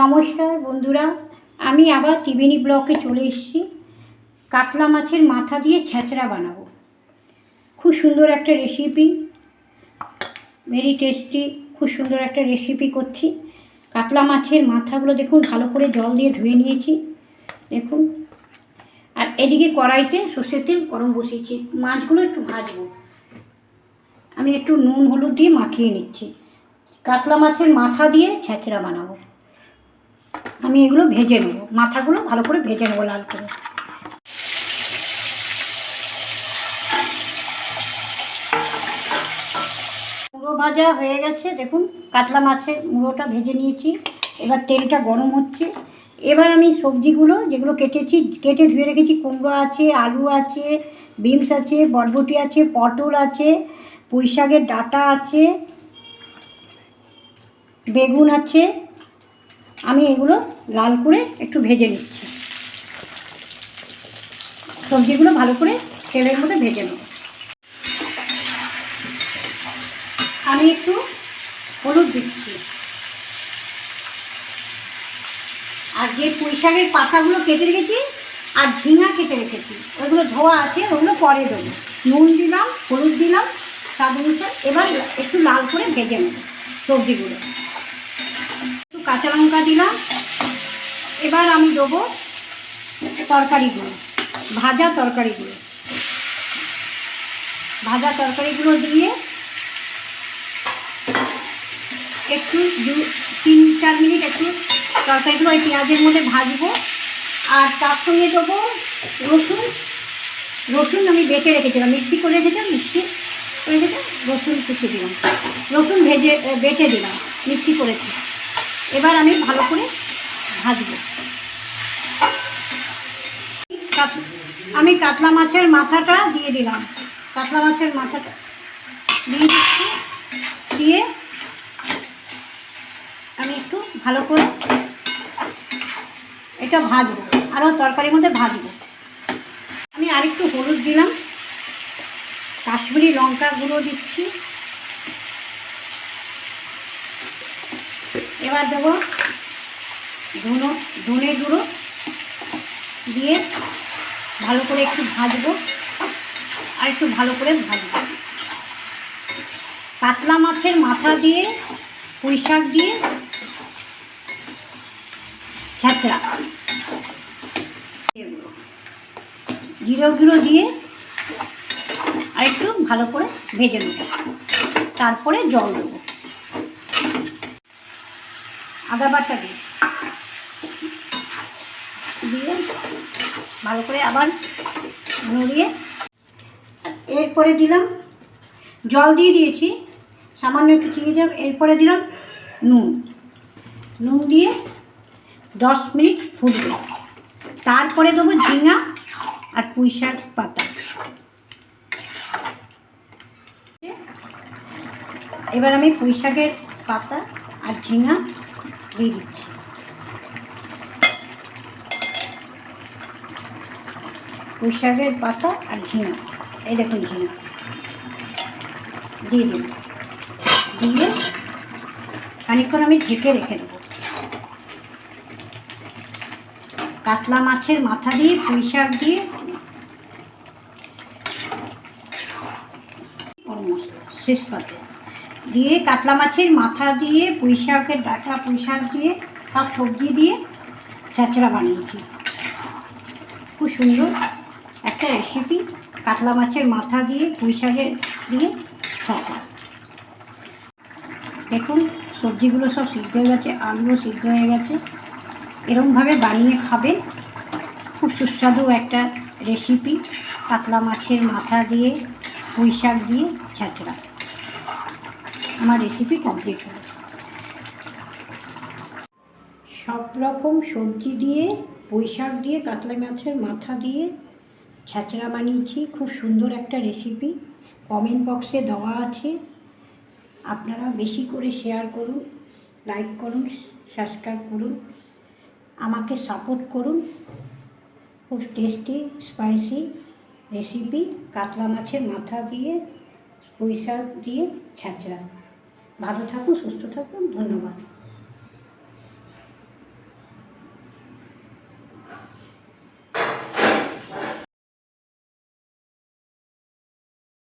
নমস্কার বন্ধুরা, আমি আবার ত্রিবেণী ব্লকে চলে এসেছি। কাতলা মাছের মাথা দিয়ে ছেঁচড়া বানাবো। খুব সুন্দর একটা রেসিপি, ভেরি টেস্টি। খুব সুন্দর একটা রেসিপি করছি। কাতলা মাছের মাথাগুলো দেখুন ভালো করে জল দিয়ে ধুয়ে নিয়েছি, দেখুন। আর এদিকে কড়াইতে সর্ষের তেল গরম বসিয়েছি। মাছগুলো একটু ভাজবো। আমি একটু নুন হলুদ দিয়ে মাখিয়ে নিচ্ছি। কাতলা মাছের মাথা দিয়ে ছেঁচড়া বানাবো। আমি এগুলো ভেজে নেব, মাথাগুলো ভালো করে ভেজে নেবো লাল করে। মুড়ো ভাজা হয়ে গেছে, দেখুন কাতলা মাছের মুড়োটা ভেজে নিয়েছি। এবার তেলটা গরম হচ্ছে। এবার আমি সবজিগুলো যেগুলো কেটে ধুয়ে রেখেছি, কুমড়ো আছে, আলু আছে, বিনস আছে, বরবটি আছে, পটল আছে, পুঁই শাকের ডাঁটা আছে, বেগুন আছে। আমি এগুলো লাল করে একটু ভেজে নিচ্ছি। সবজিগুলো ভালো করে তেলের মধ্যে ভেজে নেব। আমি একটু হলুদ দিচ্ছি। আর যে পুঁই শাকের পাতাগুলো কেটে রেখেছি আর ঝিঙা কেটে রেখেছি, ওইগুলো ধোয়া আছে, ওগুলো পরে দেবো। নুন দিলাম, হলুদ দিলাম, স্বাদ অনুসারে। এবার একটু লাল করে ভেজে নেব সবজিগুলো। একটু কাঁচা লঙ্কা দিলাম। এবার আমি দেবো তরকারিগুলো, ভাজা তরকারিগুলো দিয়ে একটু 3-4 মিনিট একটু তরকারিগুলো ওই পেঁয়াজের মধ্যে ভাজবো। আর তার সঙ্গে দেবো রসুন আমি বেটে রেখেছিলাম, মিক্সি করে রেখেছিলাম, রসুন কুচি দিলাম, রসুন বেটে দিলাম, মিক্সি করেছি। এবার আমি ভালো করে ভাজবো। আমি কাতলা মাছের মাথাটা দিয়ে দিলাম, দিয়ে দিচ্ছি। দিয়ে আমি একটু ভালো করে এটা ভাজবো, আরও তরকারির মধ্যে ভাজবো। আমি আরেকটু হলুদ দিলাম, কাশ্মীরি লঙ্কা গুঁড়ো দিচ্ছি। এবার দেবো ধনে গুঁড়ো দিয়ে ভালো করে একটু ভাজবো, আর একটু ভালো করে ভাজবো। কাতলা মাছের মাথা দিয়ে পুঁই শাক দিয়ে ছেঁচড়া, জিরে গুঁড়ো দিয়ে আর একটু ভালো করে ভেজে নেব। তারপরে জল দেবো, আদা বাটা দিয়ে ভালো করে আবার নড়িয়ে, এরপরে দিলাম জল দিয়ে দিয়েছি, সামান্য একটু চিনি দিলাম। এরপরে দিলাম নুন দিয়ে 10 মিনিট ফুটবে। তারপরে দেবো ঝিঙা আর পুঁই শাক পাতা। এবার আমি পুঁই শাকের পাতা আর ঝিঙা দিয়ে দিচ্ছি। পুঁই শাকের পাতা আর ঝিঙা, এই দেখুন ঝিঙা দিয়ে দিন। দিয়ে খানিকক্ষণ আমি ঢেকে রেখে দেবো। কাতলা মাছের মাথা দিয়ে পুঁই শাক দিয়ে শেষ পাতে দিয়ে কাতলা মাছের মাথা দিয়ে পুঁই শাকের ডাঁটা, পুঁই শাক দিয়ে সব সবজি দিয়ে ছেঁচড়া বানিয়েছি। খুব সুন্দর একটা রেসিপি, কাতলা মাছের মাথা দিয়ে পুঁই শাকের দিয়ে ছেঁচড়া। দেখুন সবজিগুলো সব সিদ্ধ হয়ে গেছে, আলুও সিদ্ধ হয়ে গেছে। এরকমভাবে বানিয়ে খাবেন, খুব সুস্বাদু একটা রেসিপি। কাতলা মাছের মাথা দিয়ে পুঁই শাক দিয়ে ছেঁচড়া। আমার রেসিপি কমপ্লিট হলো। সব রকম সবজি দিয়ে পুঁই শাক দিয়ে কাতলা মাছের মাথা দিয়ে ছেঁচড়া বানিয়েছি। খুব সুন্দর একটা রেসিপি, কমেন্ট বক্সে দেওয়া আছে। আপনারা বেশি করে শেয়ার করুন, লাইক করুন, সাবস্ক্রাইব করুন, আমাকে সাপোর্ট করুন। খুব টেস্টি স্পাইসি রেসিপি, কাতলা মাছের মাথা দিয়ে পুঁই শাক দিয়ে ছেঁচড়া। ভালো থাকুন, সুস্থ থাকুন, ধন্যবাদ।